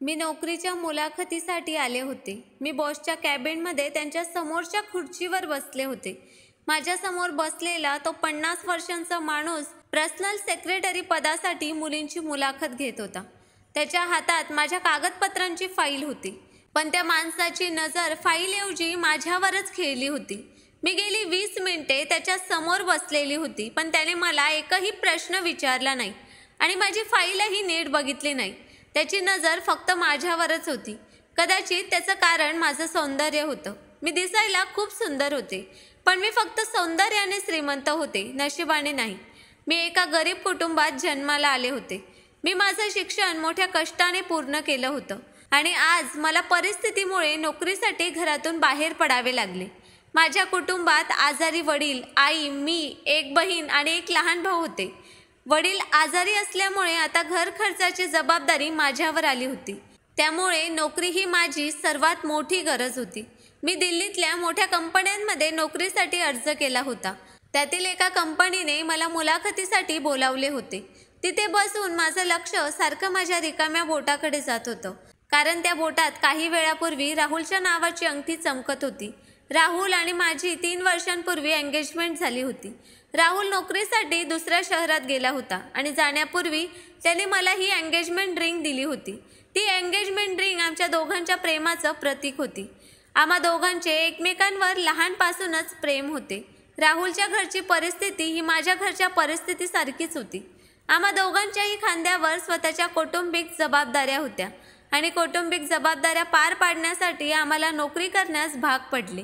मी नोकरीच्या मुलाखतीसाठी आले होते. मी बॉसच्या कॅबिनमध्ये त्यांच्या समोरच्या खुर्चीवर बसले होते. माझ्यासमोर बसलेला तो 50 वर्षांचा माणूस पर्सनल सेक्रेटरी पदासाठी मुलींची मुलाखत घेत होता. त्याच्या हातात माझ्या कागदपत्रांची फाईल होती, पण त्या माणसाची नजर फाईलऐवजी माझ्यावरच खेळली होती. मी गेली 20 मिनिटे त्याच्या समोर बसलेली होती, पण त्याने मला एकही प्रश्न विचारला नाही आणि माझी फाईलही नीट बघितली नाही. त्याची नजर फक्त माझ्यावरच होती. कदाचित त्याचं कारण माझं सौंदर्य होतं. मी दिसायला खूप सुंदर होते, पण मी फक्त सौंदर्याने श्रीमंत होते, नशिबाने नाही. मी एका गरीब कुटुंबात जन्माला आले होते. मी माझं शिक्षण मोठ्या कष्टाने पूर्ण केलं होतं आणि आज मला परिस्थितीमुळे नोकरीसाठी घरातून बाहेर पडावे लागले. माझ्या कुटुंबात आजारी वडील, आई, मी, एक बहीण आणि एक लहान भाऊ होते. वडील आजारी असल्यामुळे आता घर खर्चाची जबाबदारी माझ्यावर आली होती. त्यामुळे नोकरी ही माझी सर्वात मोठी गरज होती. मी दिल्लीतल्या मोठ्या कंपन्यांमध्ये नोकरीसाठी अर्ज केला होता. त्यातील एका कंपनीने मला मुलाखतीसाठी बोलावले होते. तिथे बसून माझं लक्ष सारखं माझ्या रिकाम्या बोटाकडे जात होतं, कारण त्या बोटात काही वेळापूर्वी राहुलच्या नावाची अंगठी चमकत होती. राहुल आणि माझी 3 वर्षांपूर्वी एंगेजमेंट झाली होती. राहुल नोकरीसाठी दुसऱ्या शहरात गेला होता आणि जाण्यापूर्वी त्याने मला ही एंगेजमेंट रिंग दिली होती. ती एंगेजमेंट रिंग आमच्या दोघांच्या प्रेमाचं प्रतीक होती. आम्हा दोघांचे एकमेकांवर लहानपासूनच प्रेम होते. राहुलच्या घरची परिस्थिती ही माझ्या घरच्या परिस्थितीसारखीच होती. आम्हा दोघांच्याही खांद्यावर स्वतःच्या कौटुंबिक जबाबदाऱ्या होत्या आणि कौटुंबिक जबाबदाऱ्या पार पाडण्यासाठी आम्हाला नोकरी करण्यास भाग पडले.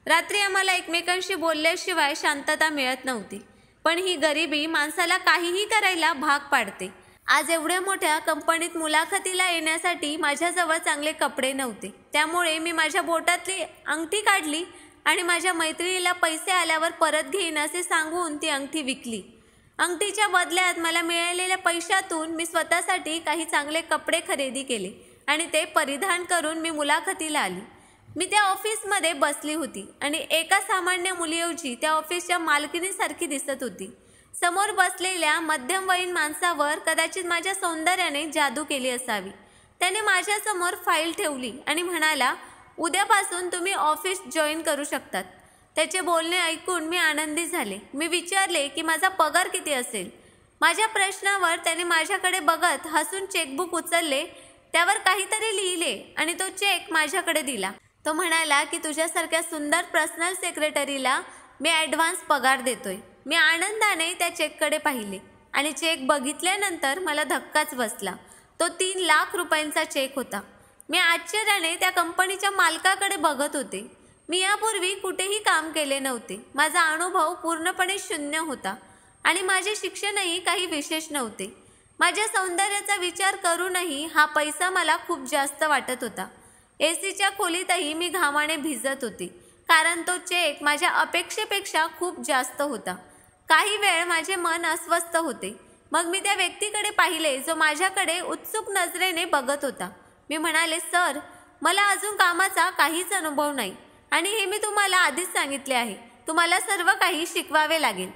रात्री आम्हाला एकमेकांशी बोलल्याशिवाय शांतता मिळत नव्हती, पण ही गरिबी माणसाला काहीही करायला भाग पाडते. आज एवढ्या मोठ्या कंपनीत मुलाखतीला येण्यासाठी माझ्याजवळ चांगले कपडे नव्हते. त्यामुळे मी माझ्या बोटातली अंगठी काढली आणि माझ्या मैत्रिणीला पैसे आल्यावर परत घेईन असे सांगून ती अंगठी विकली. अंगठीच्या बदल्यात मला मिळालेल्या पैशातून मी स्वतःसाठी काही चांगले कपडे खरेदी केले आणि ते परिधान करून मी मुलाखतीला आली. मी त्या ऑफिसमध्ये बसली होती आणि एका सामान्य मुलीऐवजी त्या ऑफिसच्या मालकिनीसारखी दिसत होती. समोर बसलेल्या मध्यमवयीन माणसावर कदाचित माझ्या सौंदर्याने जादू केली असावी. त्याने माझ्यासमोर फाईल ठेवली आणि म्हणाला, "उद्यापासून तुम्ही ऑफिस जॉईन करू शकतात." त्याचे बोलणे ऐकून मी आनंदी झाले. मी विचारले की माझा पगार किती असेल. माझ्या प्रश्नावर त्याने माझ्याकडे बघत हसून चेकबुक उचलले, त्यावर काहीतरी लिहिले आणि तो चेक माझ्याकडे दिला. तो म्हणाला की तुझ्यासारख्या सुंदर पर्सनल सेक्रेटरीला मी ॲडव्हान्स पगार देतोय. मी आनंदाने त्या चेककडे पाहिले आणि चेक बघितल्यानंतर मला धक्काच बसला. तो 3 लाख रुपयांचा चेक होता. मी आश्चर्याने त्या कंपनीच्या मालकाकडे बघत होते. मी यापूर्वी कुठेही काम केले नव्हते. माझा अनुभव पूर्णपणे शून्य होता आणि माझे शिक्षणही काही विशेष नव्हते. माझ्या सौंदर्याचा विचार करूनही हा पैसा मला खूप जास्त वाटत होता. एसीच्या खोलीतही मी घामाने भिजत होते, कारण तो चेक माझ्या अपेक्षेपेक्षा खूप जास्त होता. काही वेळ माझे मन अस्वस्थ होते. मग मी त्या व्यक्तीकडे पाहिले जो माझ्याकडे उत्सुक नजरेने बघत होता. मी म्हणाले, "सर, मला अजून कामाचा काहीच अनुभव नाही आणि हे मी तुम्हाला आधीच सांगितले आहे. तुम्हाला सर्व काही शिकवावे लागेल."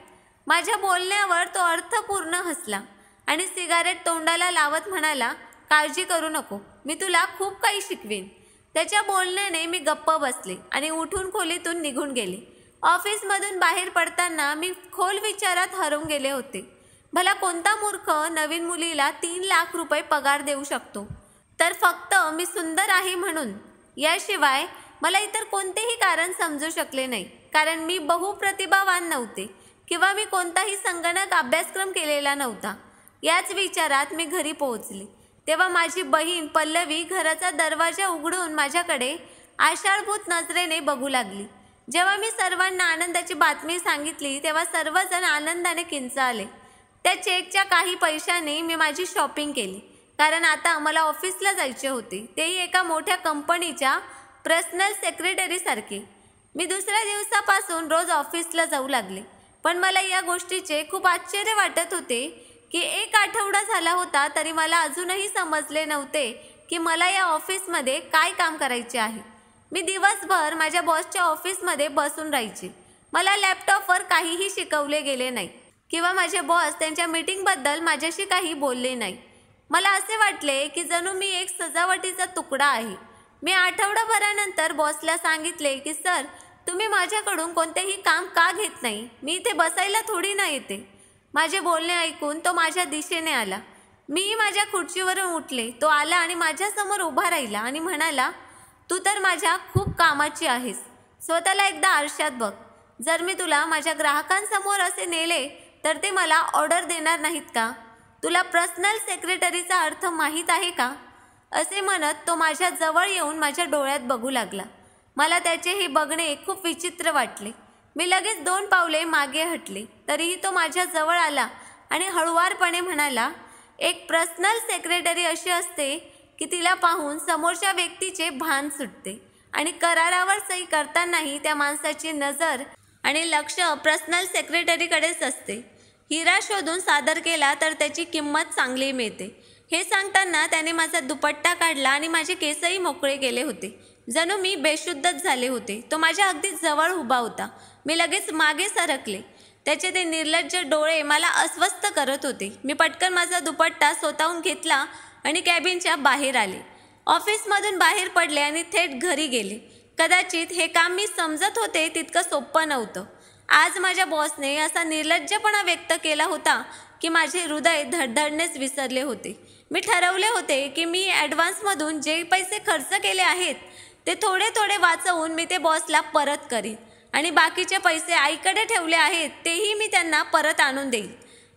माझ्या बोलण्यावर तो अर्थपूर्ण हसला आणि सिगारेट तोंडाला लावत म्हणाला, "काळजी करू नको, मी तुला खूप काही शिकवेन." त्याच्या बोलण्याने मी गप्प बसले आणि उठून खोलीतून निघून गेले. ऑफिसमधून बाहेर पडताना मी खोल विचारात हरवून गेले होते. भला कोणता मूर्ख नवीन मुलीला 3 लाख रुपये पगार देऊ शकतो? तर फक्त मी सुंदर आहे म्हणून. याशिवाय मला इतर कोणतेही कारण समजू शकले नाही, कारण मी बहुप्रतिभावान नव्हते किंवा मी कोणताही संगणक अभ्यासक्रम केलेला नव्हता. याच विचारात मी घरी पोहोचले. तेव्हा माझी बहीण पल्लवी घराचा दरवाजा उघडून माझ्याकडे आशाळभूत नजरेने बघू लागली. जेव्हा मी सर्वांना आनंदाची बातमी सांगितली तेव्हा सर्वजण आनंदाने किंचाळले. त्या चेकच्या काही पैशाने मी माझी शॉपिंग केली, कारण आता मला ऑफिसला जायचे होते, तेही एका मोठ्या कंपनीच्या पर्सनल सेक्रेटरीसारखे. मी दुसऱ्या दिवसापासून रोज ऑफिसला जाऊ लागले, पण मला या गोष्टीचे खूप आश्चर्य वाटत होते की 1 आठवडा झाला होता तरी मला अजूनही समजले नव्हते की मला या ऑफिसमध्ये काय काम करायचे आहे. मी दिवसभर माझ्या बॉसच्या ऑफिसमध्ये बसून राहायचे. मला लॅपटॉपवर काहीही शिकवले गेले नाही किंवा माझे बॉस त्यांच्या मीटिंगबद्दल माझ्याशी काही बोलले नाही. मला असे वाटले की जणू मी एक सजावटीचा तुकडा आहे. मी आठवडाभरानंतर बॉसला सांगितले की सर, तुम्ही माझ्याकडून कोणतेही काम का घेत नाही? मी इथे बसायला थोडी ना येते. माझे बोलणे ऐकून तो माझ्या दिशेने आला. मीही माझ्या खुर्चीवरून उठले. तो आला आणि माझ्यासमोर उभा राहिला आणि म्हणाला, तू तर माझ्या खूप कामाची आहेस. स्वतःला एकदा आरशात बघ. जर मी तुला माझ्या ग्राहकांसमोर असे नेले तर ते मला ऑर्डर देणार नाहीत का? तुला पर्सनल सेक्रेटरीचा अर्थ माहीत आहे का? असे म्हणत तो माझ्या जवळ येऊन माझ्या डोळ्यात बघू लागला. मला त्याचे हे बघणे खूप विचित्र वाटले. मी लगेच 2 पावले मागे हटले. तरीही तो माझ्या जवळ आला आणि हळुवारपणे म्हणाला, एक पर्सनल सेक्रेटरी अशी असते की तिला पाहून समोरच्या व्यक्तीचे भान सुटते आणि करारावर सही करतानाही त्या माणसाची नजर आणि लक्ष पर्सनल सेक्रेटरीकडेच असते. हिरा शोधून सादर केला तर त्याची किंमत चांगली मिळते. हे सांगताना त्याने माझा दुपट्टा काढला आणि माझे केसही मोकळे केले होते. जणू मी बेशुद्धच झाले होते. तो माझ्या अगदी जवळ उभा होता. मी लगेच मागे सरकले. त्याचे ते निर्लज्ज डोळे मला अस्वस्थ करत होते. मी पटकन माझा दुपट्टा स्वतःहून घेतला आणि कॅबिनच्या बाहेर आले. ऑफिसमधून बाहेर पडले आणि थेट घरी गेले. कदाचित हे काम मी समजत होते तितकं सोपं नव्हतं. आज माझ्या बॉसने असा निर्लज्जपणा व्यक्त केला होता की माझे हृदय धडधडणेच विसरले होते. मी ठरवले होते की मी ॲडव्हान्समधून जे पैसे खर्च केले आहेत ते थोडे थोडे वाचवून मी ते बॉसला परत करीन आणि बाकीचे पैसे आईकडे ठेवले आहेत तेही मी त्यांना परत आणून देईन.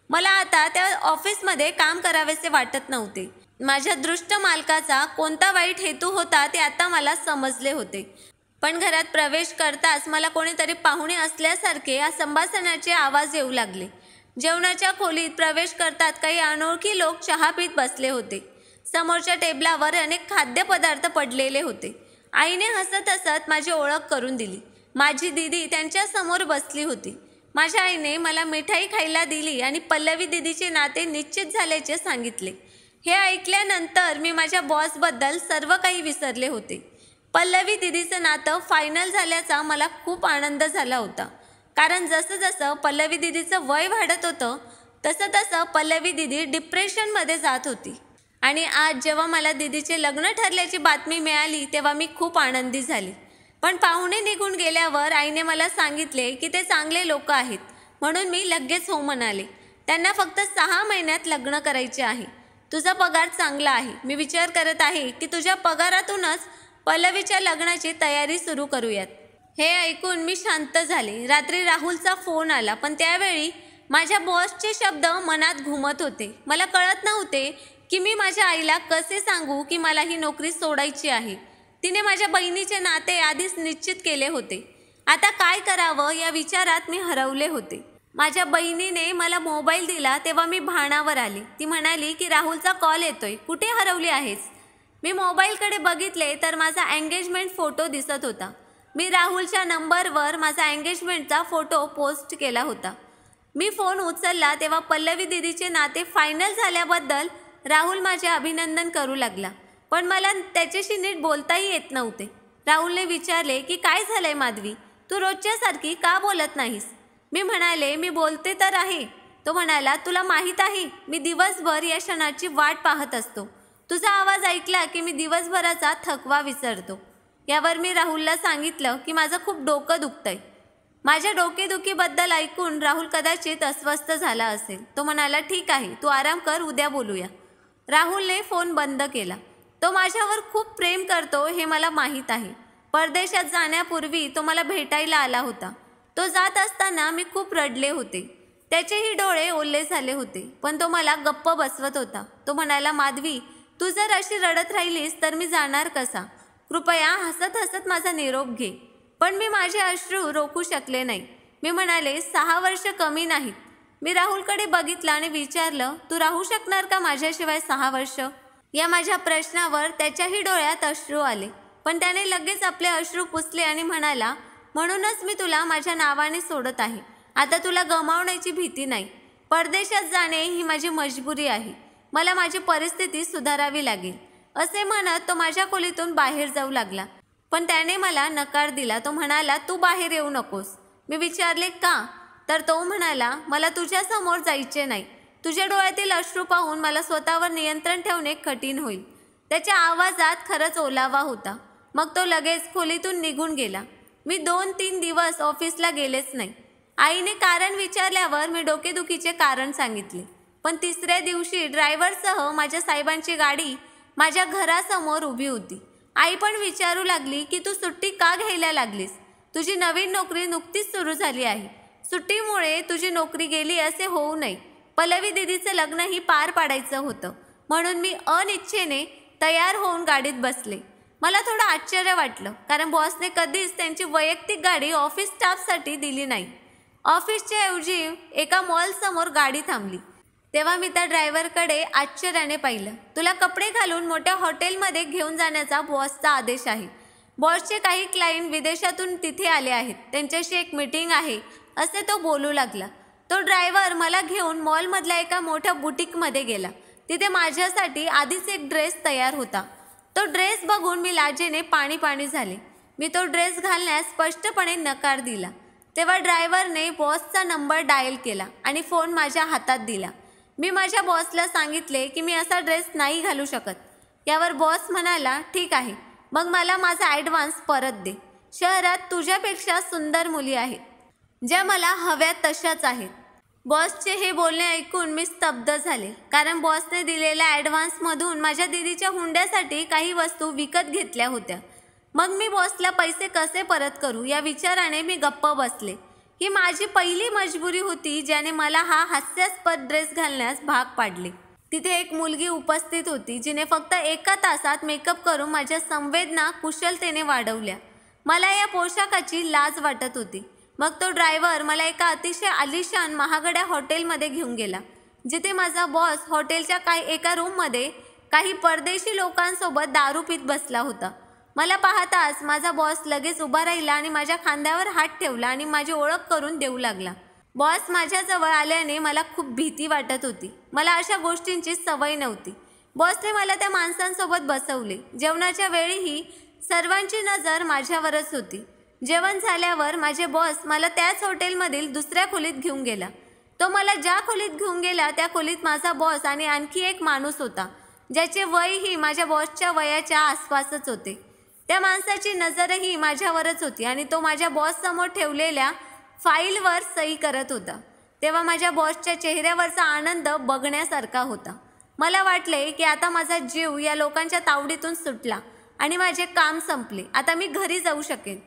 मला आता त्या ऑफिसमध्ये काम करावेसे वाटत नव्हते. माझ्या दृष्ट मालकाचा कोणता वाईट हेतू होता ते आता मला समजले होते. पण घरात प्रवेश करताच मला कोणीतरी पाहुणे असल्यासारखे या संभाषणाचे आवाज येऊ लागले. जेवणाच्या खोलीत प्रवेश करतात काही अनोळखी लोक चहा पीत बसले होते. समोरच्या टेबलावर अनेक खाद्यपदार्थ पडलेले होते. आईने हसत हसत माझी ओळख करून दिली. माझी दीदी त्यांच्या समोर बसली होती. माझ्या आईने मला मिठाई खायला दिली आणि पल्लवी दीदीचे नाते निश्चित झाल्याचे सांगितले. हे ऐकल्यानंतर मी माझ्या बॉसबद्दल सर्व काही विसरले होते. पल्लवी दीदीचं नातं फायनल झाल्याचा मला खूप आनंद झाला होता. कारण जसं जसं पल्लवी दीदीचं वय वाढत होतं तसं तसं पल्लवी दीदी डिप्रेशनमध्ये जात होती. आणि आज जेव्हा मला दीदीचे लग्न ठरल्याची बातमी मिळाली तेव्हा मी खूप आनंदी झाली. पण पाहुणे निघून गेल्यावर आईने मला सांगितले की ते चांगले लोक आहेत म्हणून मी लगेच हो म्हणाले. त्यांना फक्त 6 महिन्यात लग्न करायचे आहे. तुझा पगार चांगला आहे. मी विचार करत आहे की तुझ्या पगारातूनच पल्लवीच्या लग्नाची तयारी सुरू करूयात. हे ऐकून मी शांत झाले. रात्री राहुलचा फोन आला पण त्यावेळी माझ्या बॉसचे शब्द मनात घुमत होते. मला कळत नव्हते की मी माझ्या आईला कसे सांगू की मला ही नोकरी सोडायची आहे. तिने माझ्या बहिणीचे नाते आधीच निश्चित केले होते. आता काय करावं या विचारात मी हरवले होते. माझ्या बहिणीने मला मोबाईल दिला तेव्हा मी भानावर आले. ती म्हणाली की राहुलचा कॉल येतोय, कुठे हरवली आहेस? मी मोबाईलकडे बघितले तर माझा एंगेजमेंट फोटो दिसत होता. मी राहुलच्या नंबरवर माझा एंगेजमेंटचा फोटो पोस्ट केला होता. मी फोन उचलला तेव्हा पल्लवी दीदीचे नाते फायनल झाल्याबद्दल राहुल माझे अभिनंदन करू लागला. पण मला त्याच्याशी नीट बोलताही येत नव्हते. राहुलने विचारले की काय झालंय माधवी, तू रोजच्यासारखी का बोलत नाहीस? मी म्हणाले मी बोलते तर आहे. तो म्हणाला तुला माहीत आहे मी दिवसभर या क्षणाची वाट पाहत असतो. तुझा आवाज ऐकला की मी दिवसभराचा थकवा विसरतो. यावर मी राहुलला सांगितलं की माझं खूप डोकं दुखतंय. माझ्या डोकेदुखीबद्दल ऐकून राहुल कदाचित अस्वस्थ झाला असेल. तो म्हणाला ठीक आहे, तू आराम कर, उद्या बोलूया. राहुलने फोन बंद केला. तो माझ्यावर खूप प्रेम करतो हे मला माहीत आहे. परदेशात जाण्यापूर्वी तो मला भेटायला आला होता. तो जात असताना मी खूप रडले होते. त्याचेही डोळे ओले झाले होते. पण तो मला गप्प बसवत होता. तो म्हणाला माधवी, तू जर अशी रडत राहिलीस तर मी जाणार कसा? कृपया हसत हसत माझा निरोप घे. पण मी माझे अश्रू रोखू शकले नाही. मी म्हणाले 6 वर्ष कमी नाहीत. मी राहुलकडे बघितलं आणि विचारलं तू राहू शकणार का माझ्याशिवाय 6 वर्ष? या माझ्या प्रश्नावर त्याच्याही डोळ्यात अश्रू आले. पण त्याने लगेच आपले अश्रू पुसले आणि म्हणाला म्हणूनच मी तुला माझ्या नावाने सोडत आहे. आता तुला गमावण्याची भीती नाही. परदेशात जाणे ही माझी मजबुरी आहे. मला माझी परिस्थिती सुधारावी लागेल. असे म्हणत तो माझ्या खोलीतून बाहेर जाऊ लागला. पण त्याने मला नकार दिला. तो म्हणाला तू बाहेर येऊ नकोस. मी विचारले का? तर तो म्हणाला मला तुझ्यासमोर जायचे नाही. तुझ्या डोळ्यातील अश्रू पाहून मला स्वतःवर नियंत्रण ठेवणे कठीण होईल. त्याच्या आवाजात खरंच ओलावा होता. मग तो लगेच खोलीतून निघून गेला. मी 2-3 दिवस ऑफिसला गेलेच नाही. आईने कारण विचारल्यावर मी डोकेदुखीचे कारण सांगितले. पण तिसऱ्या दिवशी ड्रायव्हरसह माझ्या साहेबांची गाडी माझ्या घरासमोर उभी होती. आई पण विचारू लागली की तू सुट्टी का घ्यायला लागलीस? तुझी नवीन नोकरी नुकतीच सुरू झाली आहे. सुट्टीमुळे तुझी नोकरी गेली असे होऊ नये. पल्लवी दीदीचं लग्नही पार पाडायचं होतं. म्हणून मी अनिच्छेने तयार होऊन गाडीत बसले. मला थोडं आश्चर्य वाटलं, कारण बॉसने कधीच त्यांची वैयक्तिक गाडी ऑफिस स्टाफसाठी दिली नाही. ऑफिसच्या ऐवजी एका मॉलसमोर गाडी थांबली. तेव्हा मी त्या ड्रायव्हरकडे आश्चर्याने पाहिलं. तुला कपडे घालून मोठ्या हॉटेलमध्ये घेऊन जाण्याचा बॉसचा आदेश आहे. बॉसचे काही क्लायंट विदेशातून तिथे आले आहेत. त्यांच्याशी एक मीटिंग आहे असे तो बोलू लागला. तो ड्रायव्हर मला घेऊन मॉलमधल्या एका मोठ्या बुटीकमध्ये गेला. तिथे माझ्यासाठी आधीच एक ड्रेस तयार होता. तो ड्रेस बघून मी लाजेने पाणी झाले. मी तो ड्रेस घालण्यास स्पष्टपणे नकार दिला. तेव्हा ड्रायव्हरने बॉसचा नंबर डायल केला आणि फोन माझ्या हातात दिला. मी माझ्या बॉसला सांगितले की मी असा ड्रेस नाही घालू शकत. यावर बॉस म्हणाला, ठीक आहे, मग मला माझा ॲडव्हान्स परत दे. शहरात तुझ्यापेक्षा सुंदर मुली आहेत, ज्या मला हव्यात तशाच आहेत. बॉसचे हे बोलणे ऐकून मी स्तब्ध झाले, कारण बॉसने दिलेल्या ॲडव्हान्समधून माझ्या दीदीच्या हुंड्यासाठी काही वस्तू विकत घेतल्या होत्या. मग मी बॉसला पैसे कसे परत करू या विचाराने मी गप्प बसले. ही माझी पहिली मजबुरी होती, ज्याने मला हा हास्यास्पद ड्रेस घालण्यास भाग पाडले. तिथे एक मुलगी उपस्थित होती, जिने फक्त 1 तासात मेकअप करून माझ्या संवेदना कुशलतेने वाढवल्या. मला या पोशाखाची लाज वाटत होती. मग तो ड्रायव्हर मला एका अतिशय आलिशान महागड्या हॉटेलमध्ये घेऊन गेला, जिथे माझा बॉस हॉटेलच्या एका रूममध्ये काही परदेशी लोकांसोबत दारू पीत बसला होता. मला पाहताच माझा बॉस लगेच उभा राहिला आणि माझ्या खांद्यावर हात ठेवला आणि माझी ओळख करून देऊ लागला. बॉस माझ्याजवळ आल्याने मला खूप भीती वाटत होती. मला अशा गोष्टींची सवय नव्हती. बॉसने मला त्या माणसांसोबत बसवले. जेवणाच्या वेळीही सर्वांची नजर माझ्यावरच होती. जेवण झाल्यावर माझे बॉस मला त्याच हॉटेलमधील दुसऱ्या खोलीत घेऊन गेला. तो मला ज्या खोलीत घेऊन गेला त्या खोलीत माझा बॉस आणि आणखी एक माणूस होता, ज्याचे वयही माझ्या बॉसच्या वयाच्या आसपासच होते. त्या माणसाची नजरही माझ्यावरच होती आणि तो माझ्या बॉससमोर ठेवलेल्या फाईलवर सही करत होता. तेव्हा माझ्या बॉसच्या चेहऱ्यावरचा आनंद बघण्यासारखा होता. मला वाटले की आता माझा जीव या लोकांच्या तावडीतून सुटला आणि माझे काम संपले. आता मी घरी जाऊ शकेन.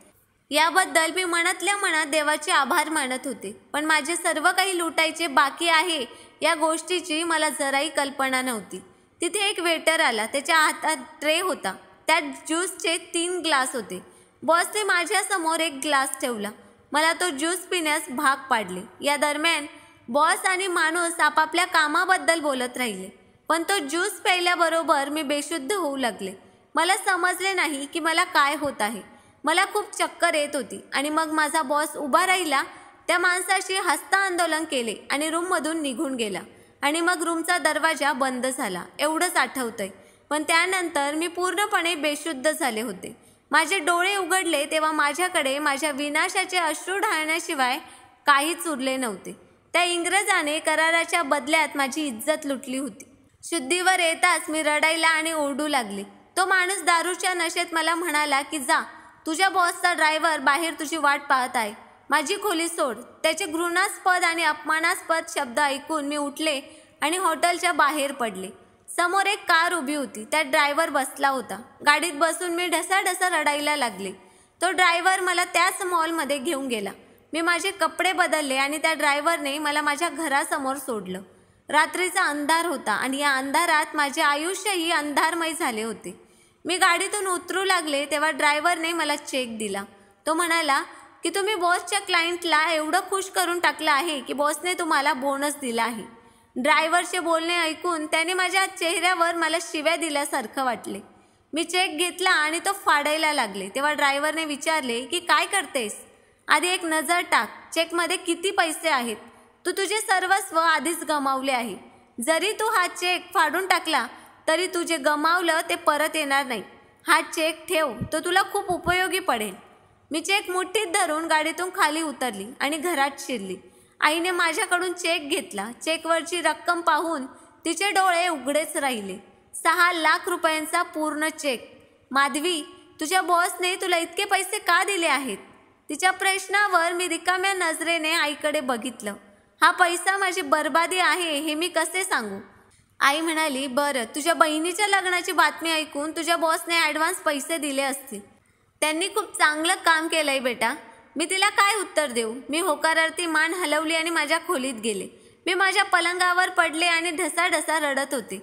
याबद्दल मी मनातल्या मनात देवाचे आभार मानत होते. पण माझे सर्व काही लुटायचे बाकी आहे या गोष्टीची मला जराही कल्पना नव्हती. तिथे एक वेटर आला. त्याच्या हातात ट्रे होता. त्यात ज्यूसचे 3 ग्लास होते. बॉसने माझ्यासमोर एक ग्लास ठेवला. मला तो ज्यूस पिण्यास भाग पाडले. या दरम्यान बॉस आणि माणूस आपापल्या कामाबद्दल बोलत राहिले. पण तो ज्यूस प्यायल्याबरोबर मी बेशुद्ध होऊ लागले. मला समजले नाही की मला काय होत आहे. मला खूप चक्कर येत होती. आणि मग माझा बॉस उभा राहिला, त्या माणसाशी हस्तांदोलन केले आणि रूममधून निघून गेला. आणि मग रूमचा दरवाजा बंद झाला, एवढंच आठवतंय. पण त्यानंतर मी पूर्णपणे बेशुद्ध झाले होते. माझे डोळे उघडले तेव्हा माझ्याकडे माझ्या विनाशाचे अश्रू ढाळण्याशिवाय काहीच उरले नव्हते. त्या इंग्रजाने कराराच्या बदल्यात माझी इज्जत लुटली होती. शुद्धीवर येताच मी रडायला आणि ओरडू लागले. तो माणूस दारूच्या नशेत मला म्हणाला की जा, तुझ्या बॉसचा ड्रायव्हर बाहेर तुझी वाट पाहत आहे. माझी खोली सोड. त्याचे घृणास्पद आणि अपमानास्पद शब्द ऐकून मी उठले आणि हॉटेलच्या बाहेर पडले. समोर एक कार उभी होती. त्यात ड्रायव्हर बसला होता. गाडीत बसून मी ढसाढसा रडायला लागले. तो ड्रायव्हर मला त्याच मॉलमध्ये घेऊन गेला. मी माझे कपडे बदलले आणि त्या ड्रायव्हरने मला माझ्या घरासमोर सोडलं. रात्रीचा अंधार होता आणि या अंधारात माझे आयुष्यही अंधारमय झाले होते. मी गाडीतून उतरू लागले तेव्हा ड्रायव्हरने मला चेक दिला. तो म्हणाला की तुम्ही बॉसच्या क्लायंटला एवढं खुश करून टाकलं आहे की बॉसने तुम्हाला बोनस दिला आहे. ड्रायव्हरचे बोलणे ऐकून त्याने माझ्या चेहऱ्यावर मला शिव्या दिल्यासारखं वाटले. मी चेक घेतला आणि तो फाडायला लागले. तेव्हा ड्रायव्हरने विचारले की काय करतेस? आधी एक नजर टाक. चेकमध्ये किती पैसे आहेत? तू तुझे सर्वस्व आधीच गमावले आहे. जरी तू हा चेक फाडून टाकला तरी तुझे गमावलं ते परत येणार नाही. हा चेक ठेव, तो तुला खूप उपयोगी पडेल. मी चेक मुठीत धरून गाडीतून खाली उतरली आणि घरात शिरली. आईने माझ्याकडून चेक घेतला. चेकवरची रक्कम पाहून तिचे डोळे उघडेच राहिले. 6 लाख रुपयांचा पूर्ण चेक. माधवी, तुझ्या बॉसने तुला इतके पैसे का दिले आहेत? तिच्या प्रश्नावर मी रिकाम्या नजरेने आईकडे बघितलं. हा पैसा माझी बर्बादी आहे हे मी कसे सांगू? आई म्हणाली, बरं, तुझ्या बहिणीच्या लग्नाची बातमी ऐकून तुझ्या बॉसने ॲडव्हान्स पैसे दिले असतील. त्यांनी खूप चांगलं काम केलंय बेटा. मी तिला काय उत्तर देऊ? मी होकारार्थी मान हलवली आणि माझ्या खोलीत गेले. मी माझ्या पलंगावर पडले आणि ढसाढसा रडत होते.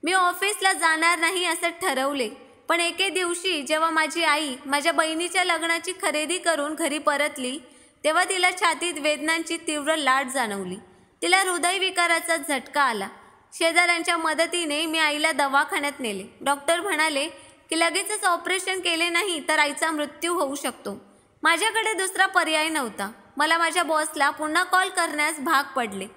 मी ऑफिसला जाणार नाही असं ठरवले. पण एके दिवशी जेव्हा माझी आई माझ्या बहिणीच्या लग्नाची खरेदी करून घरी परतली, तेव्हा तिला छातीत वेदनांची तीव्र लाट जाणवली. तिला हृदयविकाराचा झटका आला. शेजाऱ्यांच्या मदतीने मी आईला दवाखान्यात नेले. डॉक्टर म्हणाले की लगेचच ऑपरेशन केले नाही तर आईचा मृत्यू होऊ शकतो. माझ्याकडे दुसरा पर्याय नव्हता. मला माझ्या बॉसला पुन्हा कॉल करण्यास भाग पडले.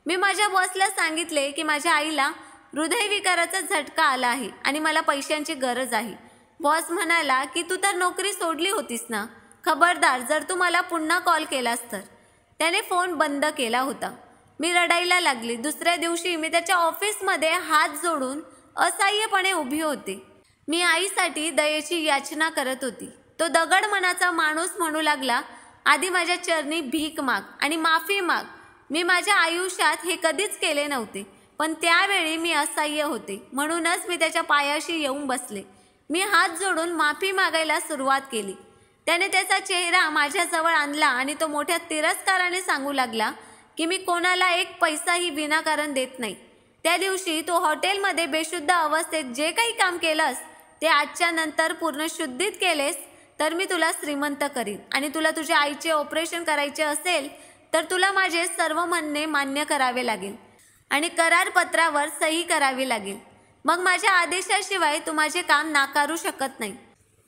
मी माझ्या बॉसला सांगितले की माझ्या आईला हृदयविकाराचा झटका आला आहे आणि मला पैशांची गरज आहे. बॉस म्हणाला की तू तर नोकरी सोडली होतीस ना, खबरदार जर तू मला पुन्हा कॉल केलास तर. त्याने फोन बंद केला होता. मी रडायला लागली. दुसऱ्या दिवशी मी त्याच्या ऑफिसमध्ये हात जोडून असहाय्यपणे उभी होते. मी आईसाठी दयेची याचना करत होती. तो दगड मनाचा माणूस म्हणू लागला, आधी माझ्या चरणी भीक माग आणि माफी माग. मी माझ्या आयुष्यात हे कधीच केले नव्हते, पण त्यावेळी मी असहाय्य होते. म्हणूनच मी त्याच्या पायाशी येऊन बसले. मी हात जोडून माफी मागायला सुरुवात केली. त्याने त्याचा चेहरा माझ्याजवळ आणला आणि तो मोठ्या तिरस्काराने सांगू लागला की मी कोणाला एक पैसाही विनाकारण देत नाही. त्या दिवशी तू हॉटेलमध्ये बेशुद्ध अवस्थेत जे काही काम केलंस ते आजच्या नंतर पूर्ण शुद्धीत केलेस तर मी तुला श्रीमंत करीन आणि तुला तुझ्या आईचे ऑपरेशन करायचे असेल तर तुला माझे सर्व म्हणणे मान्य करावे लागेल आणि करारपत्रावर सही करावी लागेल. मग माझ्या आदेशाशिवाय तू माझे काम नाकारू शकत नाही.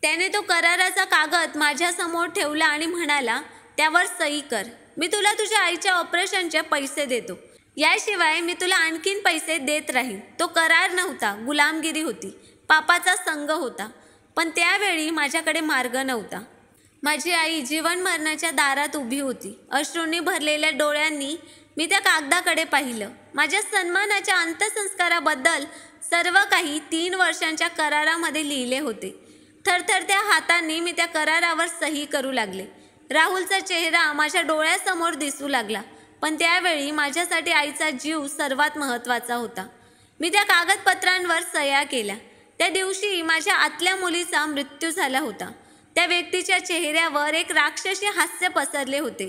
त्याने तो कराराचा कागद माझ्यासमोर ठेवला आणि म्हणाला, त्यावर सही कर. मी तुला तुझ्या आईच्या ऑपरेशनचे पैसे देतो. याशिवाय मी तुला आणखीन पैसे देत राहीन. तो करार नव्हता, गुलामगिरी होती, पापाचा संग होता. पण त्यावेळी माझ्याकडे मार्ग नव्हता. माझी आई जीवन मरणाच्या दारात उभी होती. अश्रूंनी भरलेल्या डोळ्यांनी मी त्या कागदाकडे पाहिलं. माझ्या सन्मानाच्या अंत्यसंस्काराबद्दल सर्व काही 3 वर्षांच्या करारामध्ये लिहिले होते. थरथरत्या हातांनी मी त्या करारावर सही करू लागले. राहुलचा चेहरा माझ्या डोळ्यासमोर दिसू लागला. पण त्यावेळी माझ्यासाठी आईचा जीव सर्वात महत्त्वाचा होता. मी त्या कागदपत्रांवर सह्या केल्या. त्या दिवशी माझ्या आतल्या मुलीचा मृत्यू झाला होता. त्या व्यक्तीच्या चेहऱ्यावर एक राक्षसी हास्य पसरले होते.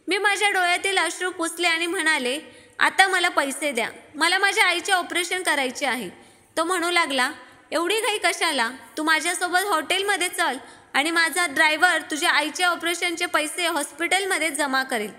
मी माझ्या डोळ्यातील अश्रू पुसले आणि म्हणाले, आता मला पैसे द्या. मला माझ्या आईचे ऑपरेशन करायचे आहे. तो म्हणू लागला, एवढी घाई कशाला? तू माझ्यासोबत हॉटेलमध्ये चल आणि माझा ड्रायव्हर तुझ्या आईच्या ऑपरेशनचे पैसे हॉस्पिटलमध्ये जमा करेल.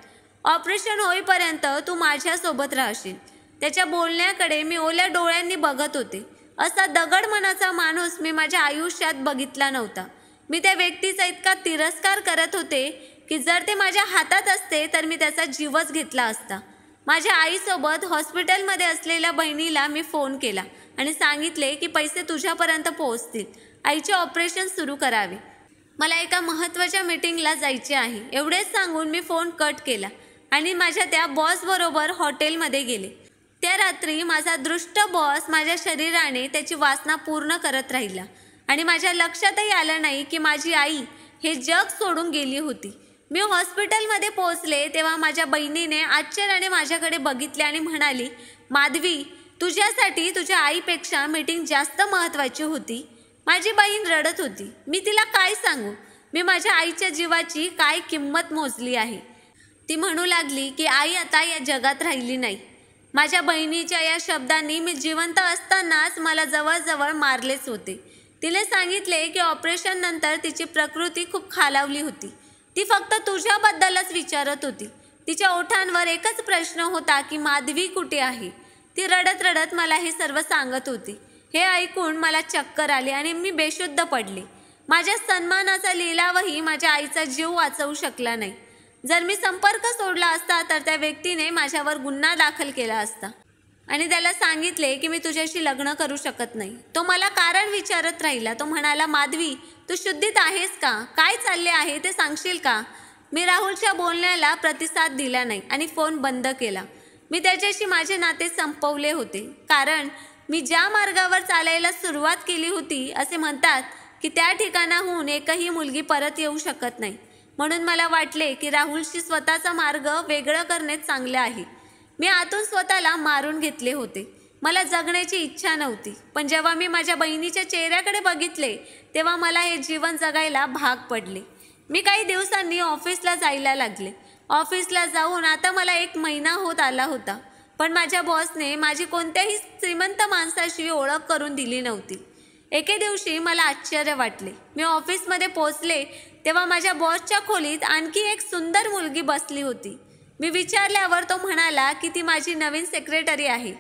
ऑपरेशन होईपर्यंत तू माझ्यासोबत राहशील. त्याच्या बोलण्याकडे मी ओल्या डोळ्यांनी बघत होते. असा दगड मनाचा माणूस मी माझ्या आयुष्यात बघितला नव्हता. मी त्या व्यक्तीचा इतका तिरस्कार करत होते की जर ते माझ्या हातात असते तर मी त्याचा जीवच घेतला असता. माझ्या आईसोबत हॉस्पिटलमध्ये असलेल्या बहिणीला मी फोन केला आणि सांगितले की पैसे तुझ्यापर्यंत पोहोचतील. आईचे ऑपरेशन सुरू करावे. मला एका महत्त्वाच्या मीटिंगला जायचे आहे. एवढेच सांगून मी फोन कट केला आणि माझ्या त्या बॉसबरोबर हॉटेलमध्ये गेले. त्या रात्री माझा दृष्ट बॉस माझ्या शरीराने त्याची वासना पूर्ण करत राहिला आणि माझ्या लक्षातही आलं नाही की माझी आई हे जग सोडून गेली होती. मी हॉस्पिटलमध्ये पोहोचले तेव्हा माझ्या बहिणीने आश्चर्याने माझ्याकडे बघितले आणि म्हणाली, माधवी, तुझ्यासाठी तुझ्या आईपेक्षा मीटिंग जास्त महत्त्वाची होती. माझी बहीण रडत होती. मी तिला काय सांगू? मी माझ्या आईच्या जीवाची काय किंमत मोजली आहे. ती म्हणू लागली की आई आता या जगात राहिली नाही. माझ्या बहिणीच्या या शब्दांनी मी जिवंत असतानाच मला जवळजवळ मारलेच होते. तिने सांगितले की ऑपरेशन नंतर तिची प्रकृती खूप खालावली होती. ती फक्त तुझ्याबद्दलच विचारत होती. तिच्या ओठांवर एकच प्रश्न होता की माधवी कुठे आहे. ती रडत रडत मला हे सर्व सांगत होती. हे ऐकून मला चक्कर आली आणि मी बेशुद्ध पडले. माझ्या सन्मानाचा लिलावही माझ्या आईचा जीव वाचवू शकला नाही. जर मी संपर्क सोडला असता तर त्या व्यक्तीने माझ्यावर गुन्हा दाखल केला असता आणि त्याला सांगितले की मी तुझ्याशी लग्न करू शकत नाही. तो मला कारण विचारत राहिला. तो म्हणाला, माधवी, तू शुद्धीत आहेस का? काय चालले आहे ते सांगशील का? मी राहुलच्या बोलण्याला प्रतिसाद दिला नाही आणि फोन बंद केला. मी त्याच्याशी माझे नाते संपवले होते, कारण मी ज्या मार्गावर चालायला सुरुवात केली होती, असे म्हणतात की त्या ठिकाणाहून एकही मुलगी परत येऊ शकत नाही. म्हणून मला वाटले की राहुलशी स्वतःचा मार्ग वेगळं करणे चांगले आहे. मी आतून स्वतःला मारून घेतले होते. मला जगण्याची इच्छा नव्हती. पण जेव्हा मी माझ्या बहिणीच्या चेहऱ्याकडे बघितले तेव्हा मला हे जीवन जगायला भाग पडले. मी काही दिवसांनी ऑफिसला जायला लागले. ऑफिसला जाऊन आता मला 1 महिना होत आला होता. पण माझ्या बॉसने माझी कोणत्याही श्रीमंत माणसाशी ओळख करून दिली नव्हती. एके दिवशी मला आश्चर्य वाटले. मी ऑफिसमध्ये पोहोचले तेव्हा माझ्या बॉसच्या खोलीत आणखी एक सुंदर मुलगी बसली होती. मी विचारल्यावर तो म्हणाला की ती माझी नवीन सेक्रेटरी आहे.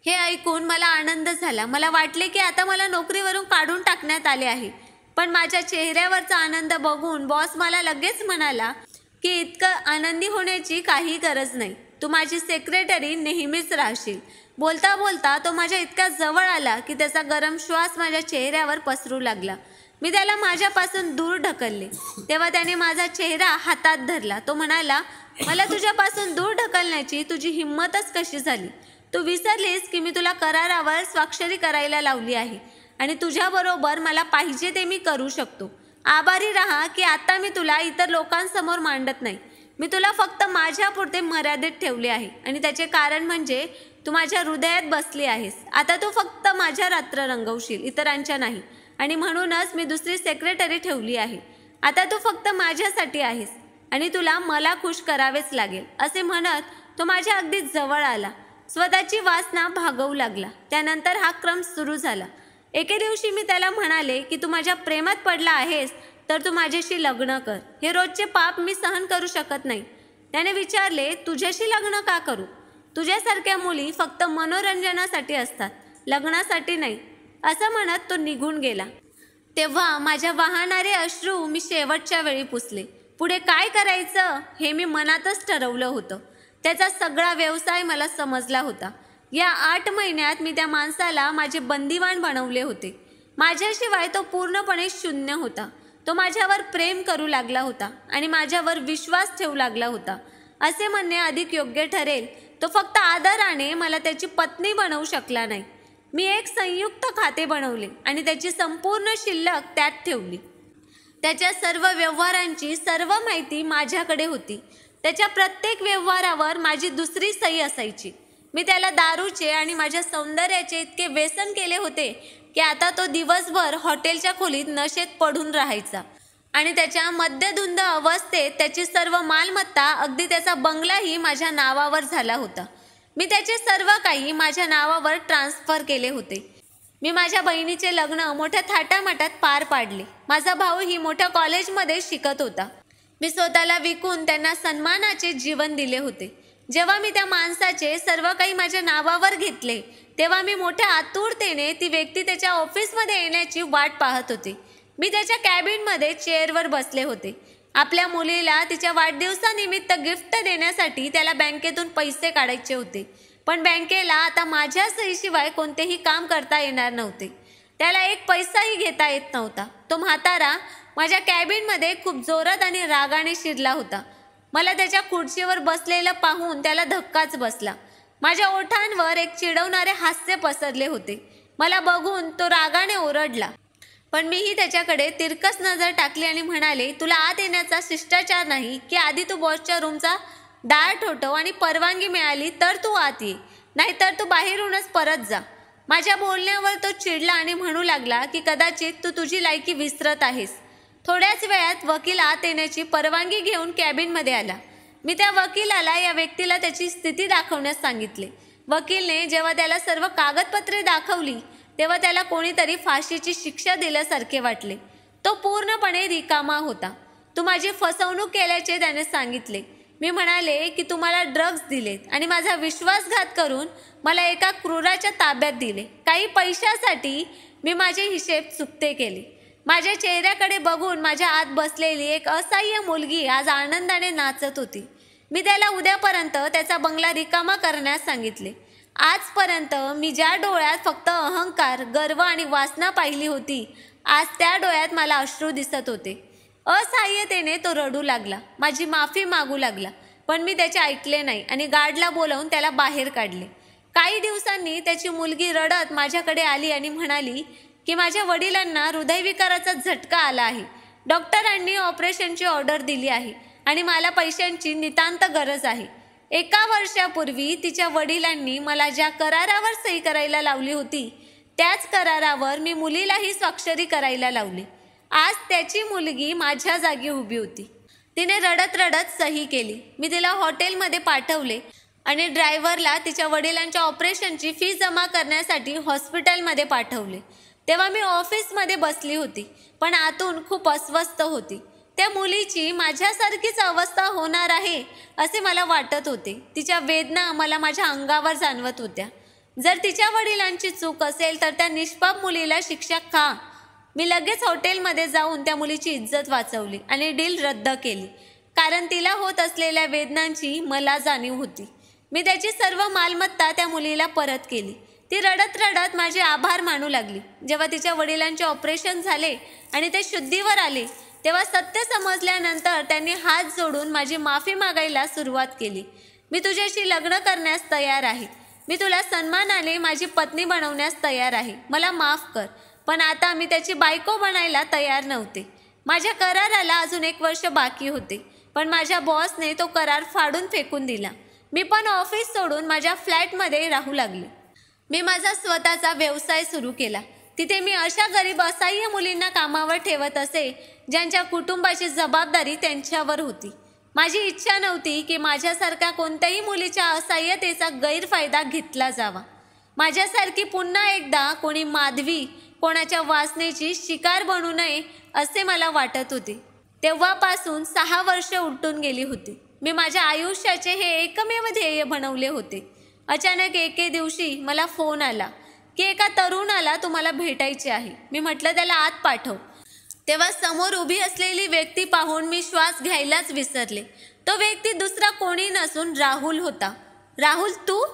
हे ऐकून मला आनंद झाला. मला वाटले की आता मला नोकरीवरून काढून टाकण्यात आले आहे. पण माझ्या चेहऱ्यावरचा आनंद बघून बॉस मला लगेच म्हणाला की इतकं आनंदी होण्याची काही गरज नाही. तू माझी सेक्रेटरी नेहमीच राहशील. बोलता बोलता तो माझ्या इतक्या जवळ आला की त्याचा गरम श्वास माझ्या चेहऱ्यावर पसरू लागला. मी त्याला माझ्यापासून दूर ढकलले तेव्हा त्याने माझा चेहरा हातात धरला. तो म्हणाला, मला तुझ्यापासून दूर ढकलण्याची तुझी हिंमतच कशी झाली? तू विसरलीस की मी तुला करारावर स्वाक्षरी करायला लावली आहे आणि तुझ्याबरोबर मला पाहिजे ते मी करू शकतो. आभारी राहा की आता मी तुला इतर लोकांसमोर मांडत नाही. मी तुला फक्त माझ्यापुरते मर्यादित ठेवले आहे आणि त्याचे कारण म्हणजे तू माझ्या हृदयात बसली आहेस. आता तू फक्त माझ्या रात्र रंगवशील, इतरांच्या नाही. आणि म्हणूनच मी दुसरी सेक्रेटरी ठेवली आहे. आता तू फक्त माझ्यासाठी आहेस आणि तुला मला खुश करावेच लागेल. असे म्हणत तो माझ्या अगदी जवळ आला. स्वतःची वासना भागवू लागला. त्यानंतर हा क्रम सुरू झाला. एके दिवशी मी त्याला म्हणाले की तू माझ्या प्रेमात पडला आहेस तर तू माझ्याशी लग्न कर. हे रोजचे पाप मी सहन करू शकत नाही. त्याने विचारले, तुझ्याशी लग्न का करू? तुझ्यासारख्या मुली फक्त मनोरंजनासाठी असतात, लग्नासाठी नाही. असं म्हणत तो निघून गेला. तेव्हा माझ्या वाहणारे अश्रू मी शेवटच्या वेळी पुसले. पुढे काय करायचं हे मी मनातच ठरवलं होतं. त्याचा सगळा व्यवसाय मला समजला होता. या 8 महिन्यात मी त्या माणसाला माझे बंदिवान बनवले होते. माझ्याशिवाय तो पूर्णपणे शून्य होता. तो माझ्यावर प्रेम करू लागला होता आणि माझ्यावर विश्वास ठेवू लागला होता. असे म्हणणे अधिक योग्य ठरेल, तो फक्त आदराने मला त्याची पत्नी बनवू शकला नाही. मी एक संयुक्त खाते बनवले आणि त्याची संपूर्ण शिल्लक त्यात ठेवली. त्याच्या सर्व व्यवहारांची सर्व माहिती माझ्याकडे होती. त्याच्या प्रत्येक व्यवहारावर माझी दुसरी सही असायची. मी त्याला दारूचे आणि माझ्या सौंदर्याचे इतके व्यसन केले होते की आता तो दिवसभर हॉटेलच्या खोलीत नशेत पडून राहायचा आणि त्याच्या मद्यधुंद अवस्थेत त्याची सर्व मालमत्ता, अगदी त्याचा बंगलाही माझ्या नावावर झाला होता. मी त्याचे सर्व काही माझ्या नावावर ट्रान्सफर केले होते. मी माझ्या बहिणीचे लग्न मोठ्या थाटामाटात पार पाडले. माझा भाऊही मोठ्या कॉलेजमध्ये शिकत होता. मी स्वतःला विकून त्यांना सन्मानाचे जीवन दिले होते. जेव्हा मी त्या माणसाचे सर्व काही माझ्या नावावर घेतले तेव्हा मी मोठ्या आतुरतेने ती व्यक्ती त्याच्या ऑफिसमध्ये येण्याची वाट पाहत होते. मी त्याच्या कॅबिनमध्ये चेअरवर बसले होते. आपल्या मुलीला तिच्या वाढदिवसानिमित्त गिफ्ट देण्यासाठी त्याला बँकेतून पैसे काढायचे होते. पण बँकेला आता माझ्या सहीशिवाय कोणतेही काम करता येणार नव्हते. त्याला 1 पैसाही घेता येत नव्हता. तो म्हातारा माझ्या कॅबिनमध्ये खूप जोरात आणि रागाने शिरला होता. मला त्याच्या खुर्चीवर बसलेलं पाहून त्याला धक्काच बसला. माझ्या ओठांवर एक चिडवणारे हास्य पसरले होते. मला बघून तो रागाने ओरडला. पण मीही त्याच्याकडे तिरकस नजर टाकली आणि म्हणाले, तुला आत येण्याचा शिष्टाचार नाही की आधी तू बॉसच्या रूमचा दार ठोठव आणि परवानगी मिळाली तर तू आत ये, नाहीतर तू बाहेरूनच परत जा. माझ्या बोलण्यावर तो चिडला आणि म्हणू लागला की कदाचित तू तुझी लायकी विसरत आहेस. थोड्याच वेळात वकील आत येण्याची परवानगी घेऊन कॅबिनमध्ये आला. मी त्या वकिलाला या व्यक्तीला त्याची स्थिती दाखवण्यास सांगितले. वकीलने जेव्हा त्याला सर्व कागदपत्रे दाखवली तेव्हा त्याला कोणीतरी फाशीची शिक्षा दिल्यासारखे वाटले. तो पूर्णपणे रिकामा होता. तू माझी फसवणूक केल्याचे त्याने सांगितले. मी म्हणाले की तू मला ड्रग्ज दिलेत आणि माझा विश्वासघात करून मला एका क्रूराच्या ताब्यात दिले. काही पैशासाठी मी माझे हिशेब चुकते केले. माझ्या चेहऱ्याकडे बघून माझ्या आत बसलेली एक असहाय्य मुलगी आज आनंदाने नाचत होती. मी त्याला उद्यापर्यंत त्याचा बंगला रिकामा करण्यास सांगितले. आजपर्यंत मी ज्या डोळ्यात फक्त अहंकार, गर्व आणि वासना पाहिली होती, आज त्या डोळ्यात मला अश्रू दिसत होते. असहाय्यतेने तो रडू लागला, माझी माफी मागू लागला. पण मी त्याचे ऐकले नाही आणि गार्डला बोलावून त्याला बाहेर काढले. काही दिवसांनी त्याची मुलगी रडत माझ्याकडे आली आणि म्हणाली की माझ्या वडिलांना हृदयविकाराचा झटका आला आहे. डॉक्टरांनी ऑपरेशनची ऑर्डर दिली आहे आणि मला पैशांची नितांत गरज आहे. 1 वर्षापूर्वी तिच्या वडिलांनी मला ज्या करारावर सही करायला लावली होती त्याच करारावर मी मुलीलाही स्वाक्षरी करायला लावली. आज त्याची मुलगी माझ्या जागी उभी होती. तिने रडत रडत सही केली. मी तिला हॉटेलमध्ये पाठवले आणि ड्रायव्हरला तिच्या वडिलांच्या ऑपरेशनची फी जमा करण्यासाठी हॉस्पिटलमध्ये पाठवले. तेव्हा मी ऑफिसमध्ये बसली होती, पण आतून खूप अस्वस्थ होती. त्या मुलीची माझ्यासारखीच अवस्था होणार आहे असे मला वाटत होते. तिच्या वेदना मला माझ्या अंगावर जाणवत होत्या. जर तिच्या वडिलांची चूक असेल तर त्या निष्पाप मुलीला शिक्षा का? मी लगेच हॉटेलमध्ये जाऊन त्या मुलीची इज्जत वाचवली आणि डील रद्द केली, कारण तिला होत असलेल्या वेदनांची मला जाणीव होती. मी त्याची सर्व मालमत्ता त्या मुलीला परत केली. ती रडत रडत माझे आभार मानू लागली. जेव्हा तिच्या वडिलांचे ऑपरेशन झाले आणि ते शुद्धीवर आले तेव्हा सत्य समजल्यानंतर त्यांनी हात जोडून माझी माफी मागायला सुरुवात केली. मी तुझ्याशी लग्न करण्यास तयार आहे. मी तुला सन्मानाने माझी पत्नी बनवण्यास तयार आहे. मला माफ कर. पण आता मी त्याची बायको बनायला तयार नव्हते. माझ्या कराराला अजून 1 वर्ष बाकी होते, पण माझ्या बॉसने तो करार फाडून फेकून दिला. मी पण ऑफिस सोडून माझ्या फ्लॅटमध्ये राहू लागले. मी माझा स्वतःचा व्यवसाय सुरू केला. तिथे मी अशा गरीब असहाय्य मुलींना कामावर ठेवत असे ज्यांच्या कुटुंबाची जबाबदारी त्यांच्यावर होती. माझी इच्छा नव्हती की माझ्यासारख्या कोणत्याही मुलीच्या असहाय्यतेचा गैरफायदा घेतला जावा. माझ्यासारखी पुन्हा एकदा कोणी माधवी कोणाच्या वासनेची शिकार बनू नये असे मला वाटत होते. तेव्हापासून 6 वर्ष उलटून गेली होती. मी माझ्या आयुष्याचे हे एकमेव ध्येय बनवले होते. अचानक एके दिवशी मला फोन आला की एका तरुणाला तुम्हाला भेटायचे आहे. मी म्हटलं त्याला आत पाठव. तेव्हा समोर उभी असलेली व्यक्ती पाहून मी श्वास घ्यायलाच विसरले. तो व्यक्ती दुसरा कोणी नसून राहुल होता. राहुल तू?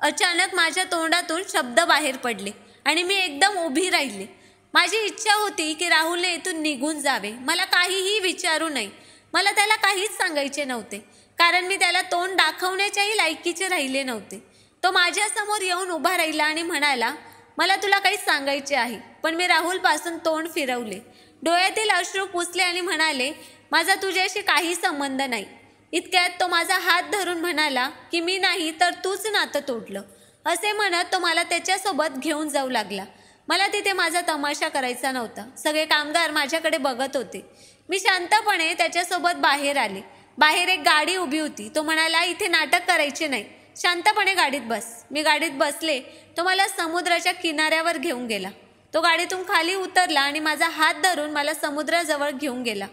अचानक माझ्या तोंडातून शब्द बाहेर पडले आणि मी एकदम उभी राहिले. माझी इच्छा होती की राहुलने इथून निघून जावे, मला काहीही विचारू नये. मला त्याला काहीच सांगायचे नव्हते, कारण मी त्याला तोंड दाखवण्याच्याही लायकीचे राहिले नव्हते. तो माझ्यासमोर येऊन उभा राहिला आणि म्हणाला, मला तुला काही सांगायचे आहे. पण मी राहुलपासून तोंड फिरवले, डोळ्यातील अश्रू पुसले आणि म्हणाले, माझा तुझ्याशी काही संबंध नाही. इतक्यात तो माझा हात धरून म्हणाला की मी नाही तर तूच नातं तोडलं. असे म्हणत तो मला त्याच्यासोबत घेऊन जाऊ लागला. मला तिथे माझा तमाशा करायचा नव्हता. सगळे कामगार माझ्याकडे बघत होते. मी शांतपणे त्याच्यासोबत बाहेर आले. बाहेर एक गाडी उभी होती. तो म्हणाला, इथे नाटक करायचे नाही, शांतपणे गाडीत बस. मी गाडीत बसले. तो मला समुद्राच्या किनाऱ्यावर घेऊन गेला. तो गाडीतून खाली उतरला आणि माझा हात धरून मला समुद्राजवळ घेऊन गेला.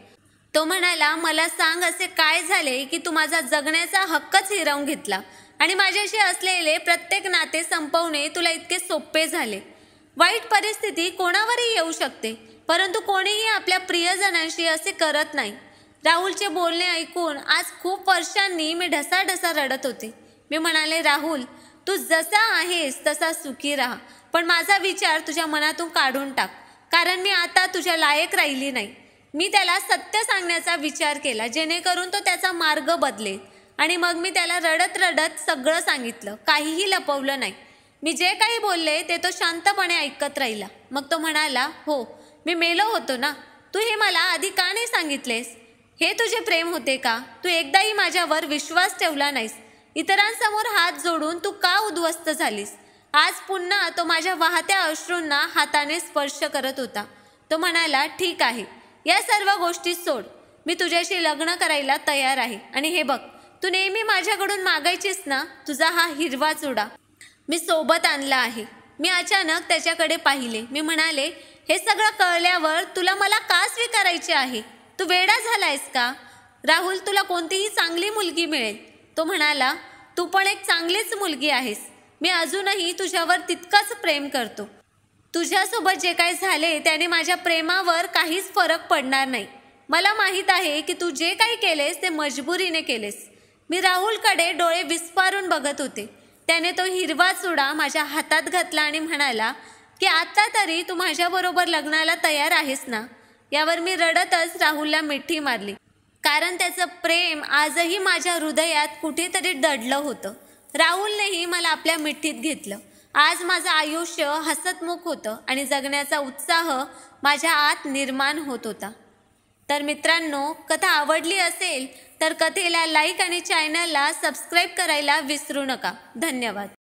तो म्हणाला, मला सांग असे काय झाले की तू माझा जगण्याचा हक्कच हिरावून घेतला आणि माझ्याशी असलेले प्रत्येक नाते संपवणे तुला इतके सोपे झाले. वाईट परिस्थिती कोणावरही येऊ शकते, परंतु कोणीही आपल्या प्रियजनांशी असे करत नाही. राहुलचे बोलणे ऐकून आज खूप वर्षांनी मी ढसाढसा रडत होते. मी म्हणाले, राहुल तू जसा आहेस तसा सुखी राहा, पण माझा विचार तुझ्या मनातून काढून टाक, कारण मी आता तुझ्या लायक राहिली नाही. मी त्याला सत्य सांगण्याचा विचार केला, जेणेकरून तो त्याचा मार्ग बदलेल. आणि मग मी त्याला रडत रडत सगळं सांगितलं, काहीही लपवलं नाही. मी जे काही बोलले ते तो शांतपणे ऐकत राहिला. मग तो म्हणाला, हो मी मेलो होतो ना, तू हे मला आधी का नाही सांगितलेस? हे तुझे प्रेम होते का? तू एकदाही माझ्यावर विश्वास ठेवला नाहीस. इतरांसमोर हात जोडून तू का उद्ध्वस्त झालीस? आज पुन्हा तो माझ्या वाहत्या अश्रूंना हाताने स्पर्श करत होता. तो म्हणाला, ठीक आहे, या सर्व गोष्टी सोड. मी तुझ्याशी लग्न करायला तयार आहे. आणि हे बघ, तू नेहमी माझ्याकडून मागायचीस ना, तुझा हा हिरवा चुडा मी सोबत आणला आहे. मी अचानक त्याच्याकडे पाहिले. मी म्हणाले, हे सगळं कळल्यावर तुला मला का स्वीकारायचे आहे? तू वेडा झालायस का? राहुल तुला कोणतीही चांगली मुलगी मिळेल. तो म्हणाला, तू पण एक चांगलीच मुलगी आहेस. मी अजूनही तुझ्यावर तितकंच प्रेम करतो. तुझ्यासोबत जे काही झाले त्याने माझ्या प्रेमावर काहीच फरक पडणार नाही. मला माहीत आहे की तू जे काही केलेस ते मजबुरीने केलेस. मी राहुलकडे डोळे विस्फारून बघत होते. त्याने तो हिरवा चुडा माझ्या हातात घातला आणि म्हणाला की आता तरी तू माझ्याबरोबर लग्नाला तयार आहेस ना? यावर मी रडतच राहुलला मिठी मारली, कारण त्याचं प्रेम आजही माझ्या हृदयात कुठेतरी दडलं होतं. राहुलनेही मला आपल्या मिठीत घेतलं. आज माझं आयुष्य हसतमुख होतं आणि जगण्याचा उत्साह माझ्या आत निर्माण होत होता. तर मित्रांनो, कथा आवडली असेल तर कथेला लाईक आणि चॅनलला सबस्क्राईब करायला विसरू नका. धन्यवाद.